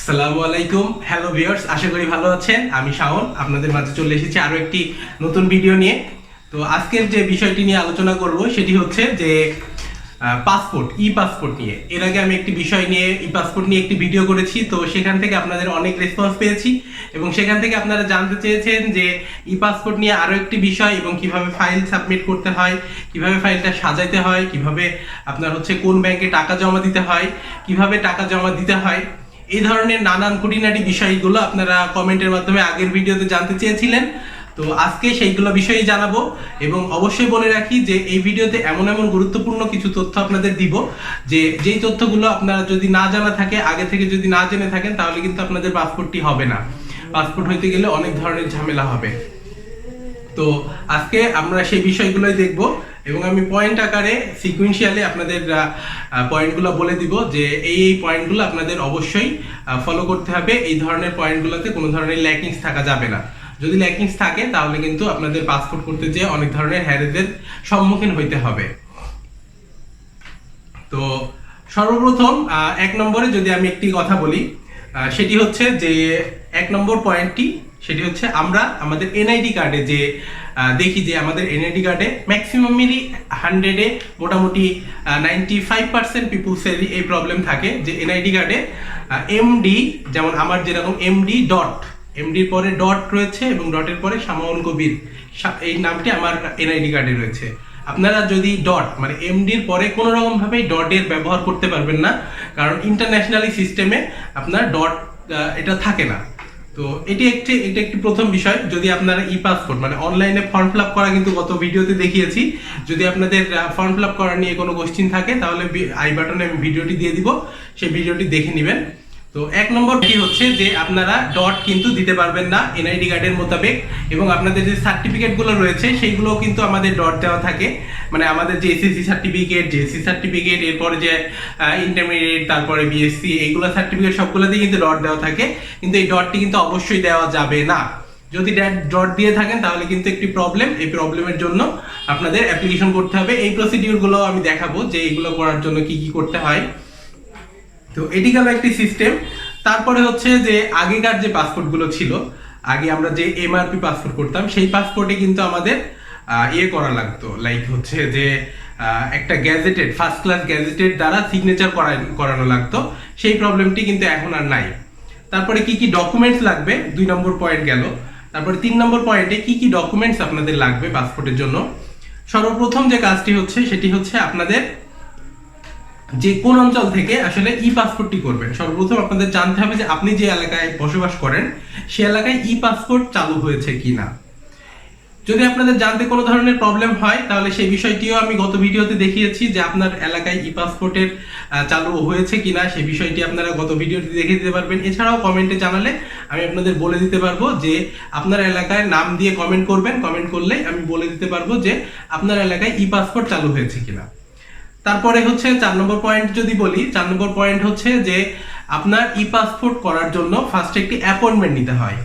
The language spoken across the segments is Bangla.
আসসালামু আলাইকুম, হ্যালো ভিউয়ার্স, আশা করি ভালো আছেন। আমি শাওন আপনাদের মাঝে চলে এসেছি আরো একটি নতুন ভিডিও নিয়ে। তো আজকের যে বিষয়টি নিয়ে আলোচনা করব সেটি হচ্ছে যে পাসপোর্ট, ই পাসপোর্ট নিয়ে। এর আগে আমি একটি বিষয় নিয়ে ই পাসপোর্ট নিয়ে একটি ভিডিও করেছি, তো সেখান থেকে আপনাদের অনেক রেসপন্স পেয়েছি এবং সেখান থেকে আপনারা জানতে চেয়েছেন যে ই পাসপোর্ট নিয়ে আরো একটি বিষয় এবং কিভাবে ফাইল সাবমিট করতে হয়, কিভাবে ফাইলটা সাজাইতে হয়, কিভাবে আপনার হচ্ছে কোন ব্যাংকে টাকা জমা দিতে হয়, কিভাবে টাকা জমা দিতে হয়, এই ধরনের নানান খুঁটিনাটি বিষয়গুলো আপনারা কমেন্টের মাধ্যমে আগের ভিডিওতে জানতে চেয়েছিলেন। তো আজকে সেইগুলো বিষয়ে জানাবো এবং অবশ্যই বলে রাখি যে এই ভিডিওতে এমন এমন গুরুত্বপূর্ণ কিছু তথ্য আপনাদের দিব যে যেই তথ্যগুলো আপনারা যদি না জানা থাকে, আগে থেকে যদি না জেনে থাকেন, তাহলে কিন্তু আপনাদের পাসপোর্টটি হবে না। পাসপোর্ট হইতে গেলে অনেক ধরনের ঝামেলা হবে। তো আজকে আমরা সেই বিষয়গুলোই দেখব এবং আমি পয়েন্ট আকারে সিকুয়েন্সিয়ালি আপনাদের পয়েন্টগুলো বলে দিব যে এই পয়েন্টগুলো আপনাদের অবশ্যই ফলো করতে হবে। এই ধরনের পয়েন্টগুলোতে কোনো ধরনের ল্যাকিংস থাকা যাবে না। যদি ল্যাকিংস থাকে তাহলে কিন্তু আপনাদের পাসপোর্ট করতে যেয়ে অনেক ধরনের হ্যারেজের সম্মুখীন হইতে হবে। তো সর্বপ্রথম এক নম্বরে যদি আমি একটি কথা বলি, সেটি হচ্ছে যে এক নম্বর পয়েন্টটি সেটি হচ্ছে আমরা আমাদের এনআইডি কার্ডে যে দেখি যে আমাদের এনআইডি কার্ডে ম্যাক্সিমামেরই 100-এ মোটামুটি 95% পিপুলসেরই এই প্রবলেম থাকে যে এনআইডি কার্ডে এমডি, যেমন আমার যেরকম এমডি ডট, এমডির পরে ডট রয়েছে এবং ডটের পরে শামাউন কবির, এই নামটি আমার এনআইডি কার্ডে রয়েছে। আপনারা যদি ডট মানে এমডির পরে কোনো রকম ভাবে ডটের ব্যবহার করতে পারবেন না, কারণ ইন্টারন্যাশনালি সিস্টেমে আপনার ডট এটা থাকে না। তো এটা একটি প্রথম বিষয়। যদি আপনারা ই পাসপোর্ট মানে অনলাইনে ফর্ম ফিল আপ করা, কিন্তু গত ভিডিওতে দেখিয়েছি, যদি আপনাদের ফর্ম ফিল আপ করা নিয়ে কোনো কোশ্চিন থাকে তাহলে আই বাটনে আমি ভিডিওটি দিয়ে দিব, সেই ভিডিওটি দেখে নেবেন। তো এক নম্বরটি হচ্ছে যে আপনারা ডট কিন্তু দিতে পারবেন না এনআইডি কার্ডের মোতাবেক, এবং আপনাদের যে সার্টিফিকেটগুলো রয়েছে সেইগুলোও কিন্তু আমাদের ডট দেওয়া থাকে। মানে আমাদের যে এসএসসি সার্টিফিকেট, জেএসসি সার্টিফিকেট, এরপরে যে ইন্টারমিডিয়েট, তারপরে বিএসসি, এইগুলো সার্টিফিকেট সবগুলোতেই কিন্তু ডট দেওয়া থাকে, কিন্তু এই ডটটি কিন্তু অবশ্যই দেওয়া যাবে না। যদি ডট দিয়ে থাকেন তাহলে কিন্তু একটি প্রবলেম, এই প্রবলেমের জন্য আপনাদের অ্যাপ্লিকেশন করতে হবে। এই প্রসিডিউরগুলো আমি দেখাবো যে এইগুলো করার জন্য কি কি করতে হয়। তো এটি গেল একটি সিস্টেম। তারপরে হচ্ছে যে আগেকার যে পাসপোর্টগুলো ছিল, আগে আমরা যে এমআরপি পাসপোর্ট করতাম, সেই পাসপোর্টে কিন্তু আমাদের করা লাগতো, লাইক হচ্ছে যে একটা গ্যাজেটেড, ফার্স্ট ক্লাস গ্যাজেটেড দ্বারা সিগনেচার করানো লাগতো। সেই প্রবলেমটি কিন্তু এখন আর নাই। তারপরে কি কি ডকুমেন্টস লাগবে, 2 নম্বর পয়েন্ট গেল। তারপরে 3 নম্বর পয়েন্টে কি কি ডকুমেন্টস আপনাদের লাগবে পাসপোর্টের জন্য। সর্বপ্রথম যে কাজটি হচ্ছে সেটি হচ্ছে আপনাদের যে কোন অঞ্চল থেকে আসলে ই পাসপোর্টটি করবেন। সর্বপ্রথম আপনাদের জানতে হবে যে আপনি যে এলাকায় বসবাস করেন সে এলাকায় ই পাসপোর্ট চালু হয়েছে কিনা। যদি আপনাদের জানতে কোনো ধরনের প্রবলেম হয় তাহলে সেই বিষয়টিও আমি গত ভিডিওতে দেখিয়েছি যে আপনার এলাকায় ই পাসপোর্টের চালু হয়েছে কিনা, সেই বিষয়টি আপনারা গত ভিডিওতে দেখে দিতে পারবেন। এছাড়াও কমেন্টে জানালে আমি আপনাদের বলে দিতে পারবো যে আপনার এলাকায় নাম দিয়ে কমেন্ট করবেন, কমেন্ট করলেই আমি বলে দিতে পারবো যে আপনার এলাকায় ই পাসপোর্ট চালু হয়েছে কিনা। তারপরে হচ্ছে 4 নম্বর পয়েন্ট যদি বলি, 4 নম্বর পয়েন্ট হচ্ছে যে আপনার ই পাসপোর্ট করার জন্য ফার্স্ট একটি অ্যাপয়েন্টমেন্ট নিতে হয়।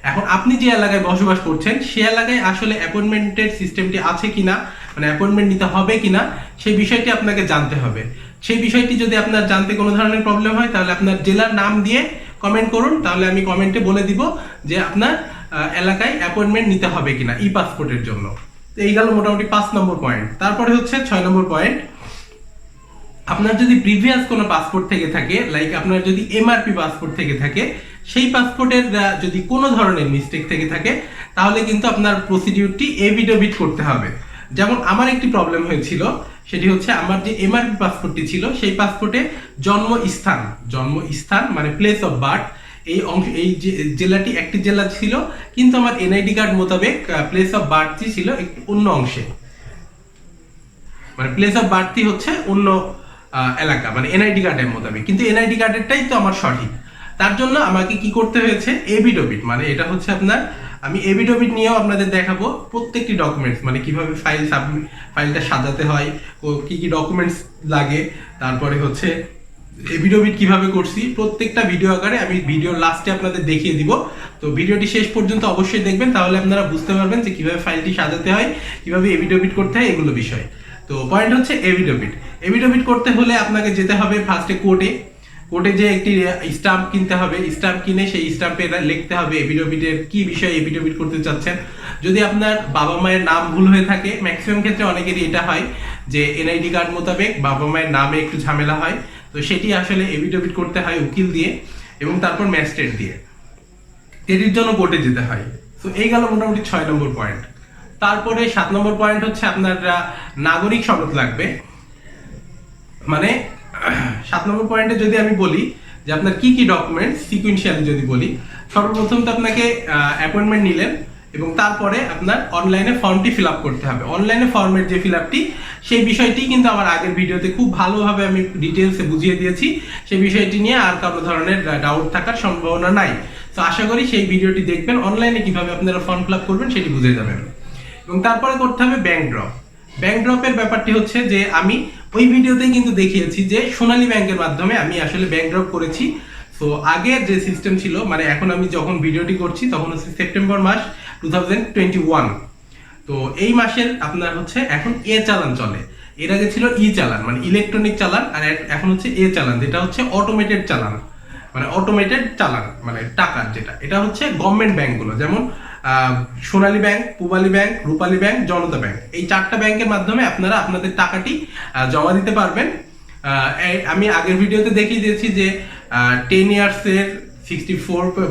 এখন আপনি যে এলাকায় বসবাস করছেন সে এলাকায় আসলে অ্যাপয়েন্টমেন্টের সিস্টেমটি আছে কিনা, মানে অ্যাপয়েন্টমেন্ট নিতে হবে কিনা, সেই বিষয়টি আপনাকে জানতে হবে। সেই বিষয়টি যদি আপনার জানতে কোনো ধরনের প্রবলেম হয় তাহলে আপনার জেলার নাম দিয়ে কমেন্ট করুন, তাহলে আমি কমেন্টে বলে দিব যে আপনার এলাকায় অ্যাপয়েন্টমেন্ট নিতে হবে কিনা ই পাসপোর্টের জন্য। তো এই গেল মোটামুটি 5 নম্বর পয়েন্ট। তারপরে হচ্ছে 6 নম্বর পয়েন্ট, আপনার যদি প্রিভিয়াস কোনো পাসপোর্ট থেকে থাকে, লাইক আপনার যদি এমআরপি পাসপোর্ট থেকে থাকে, সেই পাসপোর্টের যদি কোনো ধরনের মিস্টেক থেকে থাকে তাহলে কিন্তু আপনার প্রসিডিউরটি এফিডেভিট করতে হবে। যেমন আমার একটি প্রবলেম হয়েছিল, সেটি হচ্ছে আমার যে এমআরপি পাসপোর্টটি ছিল সেই পাসপোর্টে জন্মস্থান মানে প্লেস অফ বার্থ, এই জেলাটি একটি জেলা ছিল, কিন্তু আমার এনআইডি কার্ড মোতাবেক প্লেস অফ বার্থটি ছিল অন্য অংশে, মানে প্লেস অফ বার্থটি হচ্ছে অন্য এলাকা, মানে এনআইডি কার্ডের মোতাবেক, কিন্তু এনআইডি কার্ডেরটাই তো আমার সঠিক। তার জন্য আমাকে কি করতে হয়েছে, এফিডেভিট, মানে এটা হচ্ছে আপনার, আমি এফিডেভিট নিয়েও আপনাদের দেখাবো প্রত্যেকটি ডকুমেন্টস, মানে কিভাবে ফাইলটা সাজাতে হয়, কি কি ডকুমেন্টস লাগে, তারপরে হচ্ছে এফিডেভিট কিভাবে করছি, প্রত্যেকটা ভিডিও আকারে আমি ভিডিওর লাস্টে আপনাদের দেখিয়ে দিব। তো ভিডিওটি শেষ পর্যন্ত অবশ্যই দেখবেন, তাহলে আপনারা বুঝতে পারবেন যে কিভাবে ফাইলটি সাজাতে হয়, কিভাবে এফিডেভিট করতে হয়, এগুলো বিষয়। তো পয়েন্ট হচ্ছে এফিডেভিট করতে হলে আপনাকে যেতে হবে ফার্স্টে কোর্টে। কোর্টে যে একটি স্টাম্প কিনতে হবে, স্টাম্প কিনে সেই স্টাম্পে লিখতে হবে এফিডেভিটের কি বিষয়ে এফিডেভিট করতে চাচ্ছেন। যদি আপনার বাবা মায়ের নাম ভুল হয়ে থাকে, ম্যাক্সিমাম ক্ষেত্রে অনেকেরই এটা হয় যে এনআইডি কার্ড মোতাবেক বাবা মায়ের নামে একটু ঝামেলা হয়, তো সেটি আসলে এফিডেভিট করতে হয় উকিল দিয়ে এবং তারপর ম্যাজিস্ট্রেট দিয়ে, এটির জন্য কোর্টে যেতে হয়। তো এই গেল মোটামুটি 6 নম্বর পয়েন্ট। তারপরে 7 নম্বর পয়েন্ট হচ্ছে আপনার নাগরিক সনদ লাগবে। মানে 7 নম্বর পয়েন্টে যদি আমি বলি যে আপনার কি কি ডকুমেন্ট সিকুয়েন্সিয়ালি যদি বলি, সর্বপ্রথম তো আপনাকে অ্যাপয়েন্টমেন্ট নিলেন এবং তারপরে আপনার অনলাইনে ফর্মটি ফিল আপ করতে হবে। অনলাইনে ফর্মের যে ফিল আপটি, সেই বিষয়টি কিন্তু আমার আগের ভিডিওতে খুব ভালোভাবে আমি ডিটেলসে বুঝিয়ে দিয়েছি। সেই বিষয়টি নিয়ে আর কোনো ধরনের ডাউট থাকার সম্ভাবনা নাই। তো আশা করি সেই ভিডিওটি দেখবেন, অনলাইনে কিভাবে আপনারা ফর্ম ফিল আপ করবেন সেটি বুঝে যাবেন। এবং তারপরে করতে হবে ব্যাংক ড্রপ। ব্যাংক ড্রপের ব্যাপারটি হচ্ছে যে আমি ওই ভিডিওতেই কিন্তু দেখিয়েছি যে সোনালী ব্যাংকের মাধ্যমে আমি আসলে ব্যাংক ড্রপ করেছি। তো আগের যে সিস্টেম ছিল, মানে এখন আমি যখন ভিডিওটি করছি তখন হচ্ছে সেপ্টেম্বর মাস 2021। তো এই মাসের আপনার হচ্ছে এখন এ চালান চলে। এর আগে ছিল ই চালান মানে ইলেকট্রনিক চালান, আর এখন হচ্ছে এ চালান যেটা হচ্ছে অটোমেটেড চালান, মানে অটোমেটেড চালান মানে টাকার যেটা, এটা হচ্ছে গভর্নমেন্ট ব্যাংকগুলো যেমন সোনালী ব্যাংক, পূবালী ব্যাংক, রূপালী ব্যাংক, জনতা ব্যাংক, এই 4টা ব্যাংকের মাধ্যমে আপনারা আপনাদের টাকাটি জমা দিতে পারবেন। আমি আগের ভিডিওতে দেখিয়ে দিয়েছি যে 10 ইয়ার্সের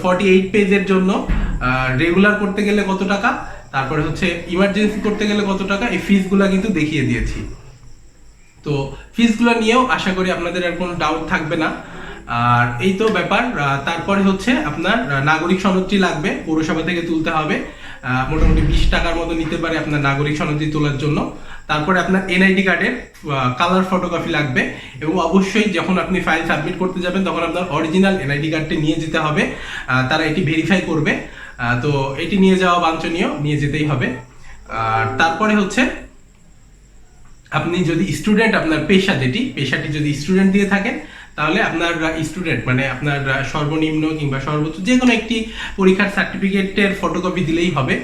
48 পেজের জন্য রেগুলার করতে গেলে কত টাকা, তারপরে হচ্ছে ইমার্জেন্সি করতে গেলে কত টাকা, এই ফিসগুলো কিন্তু দেখিয়ে দিয়েছি। তো ফিসগুলো নিয়েও আশা করি আপনাদের আর কোনো ডাউট থাকবে না। আর এই তো ব্যাপার। তারপরে হচ্ছে আপনার নাগরিক সনদটি লাগবে, পৌরসভা থেকে তুলতে হবে। মোটামুটি 20 টাকার মতো নিতে পারে আপনার নাগরিক সনদটি তোলার জন্য। তারপরে আপনার এনআইডি কার্ডের কালার ফটোকপি লাগবে এবং অবশ্যই যখন আপনি ফাইল সাবমিট করতে যাবেন তখন আপনার অরিজিনাল এনআইডি কার্ডটি নিয়ে যেতে হবে, তারা এটি ভেরিফাই করবে। তো এটি নিয়ে যাওয়া বাঞ্ছনীয়, নিয়ে যেতেই হবে। আর তারপরে হচ্ছে আপনি যদি স্টুডেন্ট, আপনার পেশাটি যদি স্টুডেন্ট দিয়ে থাকেন তাহলে আপনার স্টুডেন্ট মানে আপনার সর্বনিম্ন কিংবা সর্বোচ্চ যে কোনো একটি পরীক্ষার সার্টিফিকেটের ফটোকপি দিলেই হবে।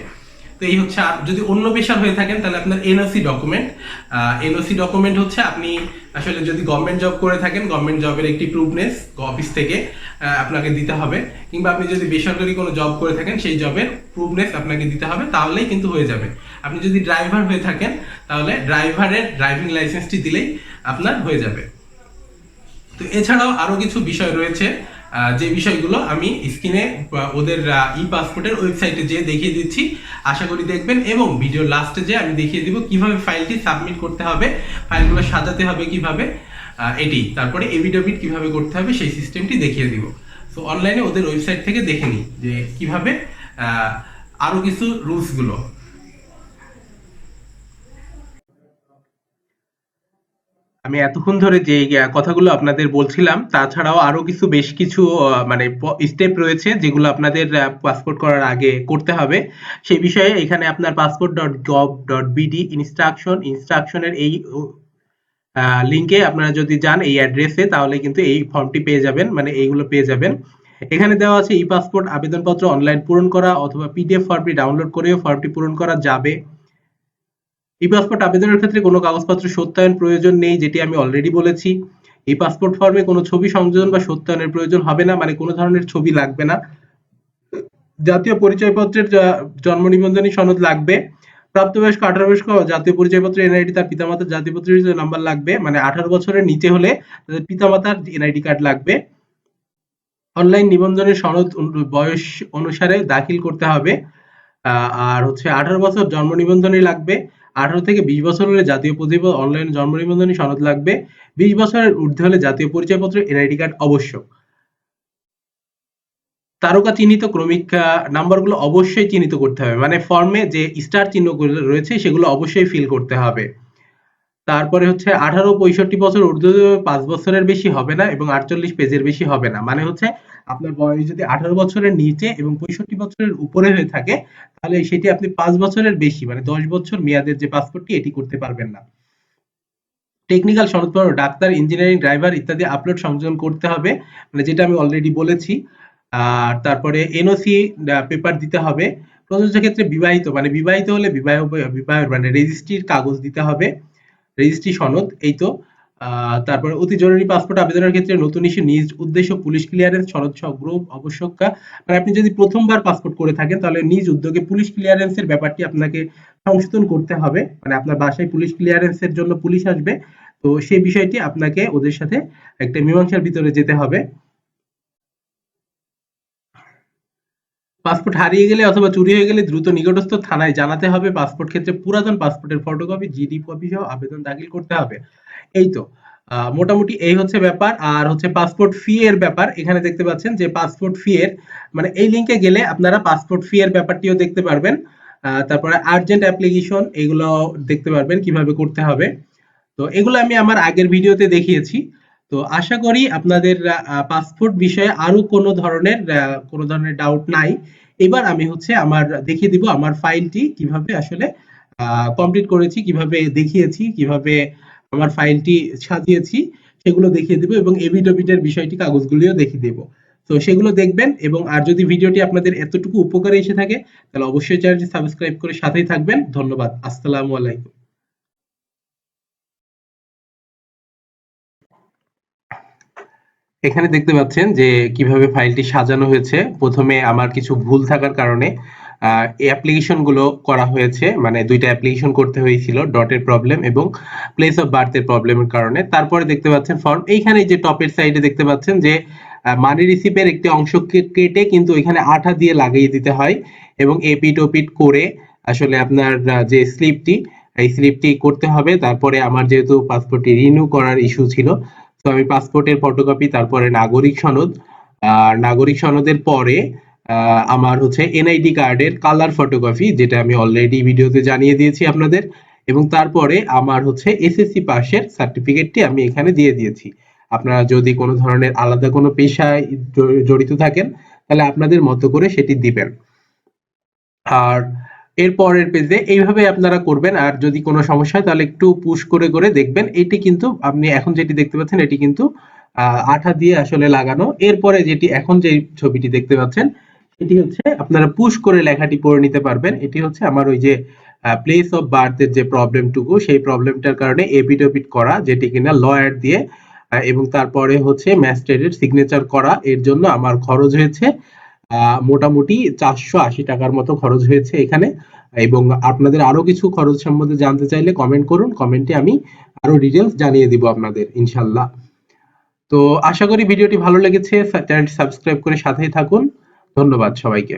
তো এই হচ্ছে। আর যদি অন্য পেশার হয়ে থাকেন তাহলে আপনার এনওসি ডকুমেন্ট হচ্ছে আপনি আসলে যদি গভর্নমেন্ট জব করে থাকেন, গভর্নমেন্ট জবের একটি প্রুফনেস অফিস থেকে আপনাকে দিতে হবে, কিংবা আপনি যদি বেসরকারি কোনো জব করে থাকেন সেই জবের প্রুফনেস আপনাকে দিতে হবে, তাহলেই কিন্তু হয়ে যাবে। আপনি যদি ড্রাইভার হয়ে থাকেন তাহলে ড্রাইভারের ড্রাইভিং লাইসেন্সটি দিলেই আপনার হয়ে যাবে। তো এছাড়াও আরো কিছু বিষয় রয়েছে যে বিষয়গুলো আমি স্ক্রিনে ওদের ই পাসপোর্টের ওয়েবসাইটে যেয়ে দেখিয়ে দিচ্ছি, আশা করি দেখবেন। এবং ভিডিও লাস্টে যে আমি দেখিয়ে দিব কিভাবে ফাইলটি সাবমিট করতে হবে, ফাইলগুলো সাজাতে হবে কিভাবে, এটি তারপরে এফিডেভিট কিভাবে করতে হবে সেই সিস্টেমটি দেখিয়ে দিব। সো অনলাইনে ওদের ওয়েবসাইট থেকে দেখে নিই যে কিভাবে আরো কিছু রুলসগুলো। আমি এতক্ষণ ধরে যে কথাগুলো আপনাদের বলছিলাম, তাছাড়াও আরো বেশ কিছু মানে স্টেপ রয়েছে যেগুলো আপনাদের পাসপোর্ট করার আগে করতে হবে। সেই বিষয়ে এখানে আপনার passport.gov.bd ইনস্ট্রাকশনের এই লিংকে আপনারা যদি যান, এই অ্যাড্রেসে, তাহলে কিন্তু এই ফর্মটি পেয়ে যাবেন, মানে এইগুলো পেয়ে যাবেন। এখানে দেওয়া আছে ই পাসপোর্ট আবেদনপত্র অনলাইন পূরণ করা অথবা পিডিএফ ফর্মটি ডাউনলোড করেও ফর্মটি পূরণ করা যাবে। ই পাসপোর্ট আবেদনের ক্ষেত্রে কোনো কাগজপত্র সত্যায়ন প্রয়োজন নেই, যেটি আমি অলরেডি বলেছি। এই পাসপোর্ট ফর্মে কোনো ছবি সংযোজন বা সত্যায়নের প্রয়োজন হবে না, মানে কোনো ধরনের ছবি লাগবে না। জাতীয় পরিচয়পত্রের জন্ম নিবন্ধনী সনদ লাগবে। প্রাপ্তবয়স্ক 18 বয়স্ক জাতীয় পরিচয়পত্র এনআইডি তার পিতামাতার জাতীয় পরিচয় নাম্বার লাগবে, মানে 18 বছরের নিচে হলে তাদের পিতামাতার এনআইডি কার্ড লাগবে। অনলাইন নিবন্ধনের সনদ বয়স অনুসারে দাখিল করতে হবে। আর হচ্ছে 18 বছর জন্ম নিবন্ধনী লাগবে। 18 থেকে 20 বছর হলে জাতীয় অনলাইন জন্ম নিবন্ধনী সনদ লাগবে। 20 বছরের ঊর্ধ্বে হলে জাতীয় পরিচয়পত্র এনআইডি কার্ড আবশ্যক। তারকা চিহ্নিত ক্রমিক নাম্বারগুলো অবশ্যই চিহ্নিত করতে হবে, মানে ফর্মে যে স্টার চিহ্নগুলো রয়েছে সেগুলো অবশ্যই ফিল করতে হবে। তারপরে হচ্ছে 18-65 বছর ঊর্ধ্বে 5 বছরের বেশি হবে না এবং 48 পেজের বেশি হবে না, মানে হচ্ছে আপনার বয়স যদি 18 বছরের নিচে এবং 65 বছরের উপরে হয়ে থাকে তাহলে সেটি আপনি 5 বছরের বেশি মানে 10 বছর মেয়াদের যে পাসপোর্টটি এটি করতে পারবেন না। টেকনিক্যাল সনদপত্র ডাক্তার, ইঞ্জিনিয়ারিং, ড্রাইভার ইত্যাদি আপলোড সংযোজন করতে হবে, মানে যেটা আমি অলরেডি বলেছি। আর তারপরে এনওসি পেপার দিতে হবে। প্রযোজ্য ক্ষেত্রে বিবাহিত, মানে বিবাহিত হলে বিবাহের মানে রেজিস্ট্রির কাগজ দিতে হবে, রেজিস্ট্রি সনদ, এই তো। তারপরে অতি জরুরি পাসপোর্ট আবেদনের ক্ষেত্রে নতুন ইস্যু নিজ উদ্দেশ্য পুলিশ ক্লিয়ারেন্স সনদ সহ গ্রুপ আবশ্যক। মানে আপনি যদি প্রথমবার পাসপোর্ট করে থাকেন তাহলে নিজ উদ্যোগে পুলিশ ক্লিয়ারেন্সের ব্যাপারটি আপনাকে সংশোধন করতে হবে, মানে আপনার বাসায় পুলিশ ক্লিয়ারেন্সের জন্য পুলিশ আসবে, তো সেই বিষয়টি আপনাকে ওদের সাথে একটা মীমাংসার ভিতরে যেতে হবে। পাসপোর্ট হারিয়ে গেলে অথবা চুরি হয়ে গেলে দ্রুত নিকটস্থ থানায় জানাতে হবে। পাসপোর্ট ক্ষেত্রে পুরাতন পাসপোর্টের ফটোকপি জিডি কপি সহ আবেদন দাখিল করতে হবে। এই তো মোটামুটি এই হচ্ছে ব্যাপার। আর হচ্ছে পাসপোর্ট ফি এর ব্যাপার, এখানে দেখতে পাচ্ছেন যে পাসপোর্ট ফি এর মানে এই লিংকে গেলে আপনারা পাসপোর্ট ফি এর ব্যাপারটিও দেখতে পারবেন। তারপরে আর্জেন্ট অ্যাপ্লিকেশন এগুলো দেখতে পারবেন কিভাবে করতে হবে। তো এগুলো আমি আমার আগের ভিডিওতে দেখিয়েছি। তো আশা করি আপনাদের পাসপোর্ট বিষয়ে আরো কোনো ধরনের ডাউট নাই। এবার আমি হচ্ছে আমার দেখিয়ে দিব আমার ফাইলটি কিভাবে আসলে কমপ্লিট করেছি, কিভাবে দেখিয়েছি, কিভাবে আমার ফাইলটি সাজিয়েছি সেগুলো দেখিয়ে দিব, এবং এভিডেভিটের বিষয়টি কাগজগুলিও দেখিয়ে দেব। তো সেগুলো দেখবেন, এবং আর যদি ভিডিওটি আপনাদের এতটুকু উপকারে এসে থাকে তাহলে অবশ্যই চ্যানেলটি সাবস্ক্রাইব করে সাথেই থাকবেন। ধন্যবাদ। আসসালামু আলাইকুম। এখানে দেখতে পাচ্ছেন যে কিভাবে ফাইলটি সাজানো হয়েছে। প্রথমে আমার কিছু ভুল থাকার কারণে এই অ্যাপ্লিকেশন গুলো করা হয়েছে, মানে দুইটা অ্যাপ্লিকেশন করতে হয়েছিল, ডটের প্রবলেম এবং প্লেস অফ বার্থের প্রবলেমের কারণে। তারপরে দেখতে পাচ্ছেন ফর্ম, এইখানে যে টপের সাইডে দেখতে পাচ্ছেন যে মানি রিসিপের একটি অংশ কেটে কিন্তু এখানে আঠা দিয়ে লাগিয়ে দিতে হয়, এবং এপিট ওপিট করে আসলে আপনার যে স্লিপটি, এই স্লিপটি করতে হবে। তারপরে আমার যেহেতু পাসপোর্টটি রিনিউ করার ইস্যু ছিল, তো আমি পাসপোর্টের ফটোকপি, তারপরে নাগরিক সনদ, আর নাগরিক সনদের পরে আমার হচ্ছে এনআইডি কার্ডের কালার ফটোকপি, যেটা আমি অলরেডি ভিডিওতে জানিয়ে দিয়েছি আপনাদের, এবং তারপরে আমার হচ্ছে এসএসসি পাশের সার্টিফিকেটটি আমি এখানে দিয়ে দিয়েছি। আপনারা যদি কোনো ধরনের আলাদা কোনো পেশায় জড়িত থাকেন তাহলে আপনাদের মতো করে সেটি দিবেন। আর এর পরের পেজে এইভাবে আপনারা করবেন। আর যদি কোনো সমস্যা হয় তাহলে একটু পুশ করে করে দেখবেন। এটি কিন্তু আপনি এখন যেটি দেখতে পাচ্ছেন এটি কিন্তু আঠা দিয়ে আসলে লাগানো। এরপরে যেটি এখন যে ছবিটি দেখতে পাচ্ছেন এটি হচ্ছে আপনারা পুশ করে লেখাটি পড়ে নিতে পারবেন। এটি হচ্ছে আমার ওই যে প্লেস অফ বার্থের যে প্রবলেমটুকু, সেই প্রবলেমটার কারণে এপিট ওপিট করা, যেটি কিনা লয়ার দিয়ে এবং তারপরে হচ্ছে ম্যাজিস্ট্রেটের সিগনেচার করা। এর জন্য আমার খরচ হয়েছে মোটামুটি 480 টাকার মতো খরচ হয়েছে এখানে। এবং আপনাদের আরো কিছু খরচ সম্বন্ধে জানতে চাইলে কমেন্ট করুন, কমেন্টে আমি আরো ডিটেলস জানিয়ে দিব আপনাদের ইনশাল্লাহ। তো আশা করি ভিডিওটি ভালো লেগেছে, চ্যানেলটি সাবস্ক্রাইব করে সাথেই থাকুন। ধন্যবাদ সবাইকে।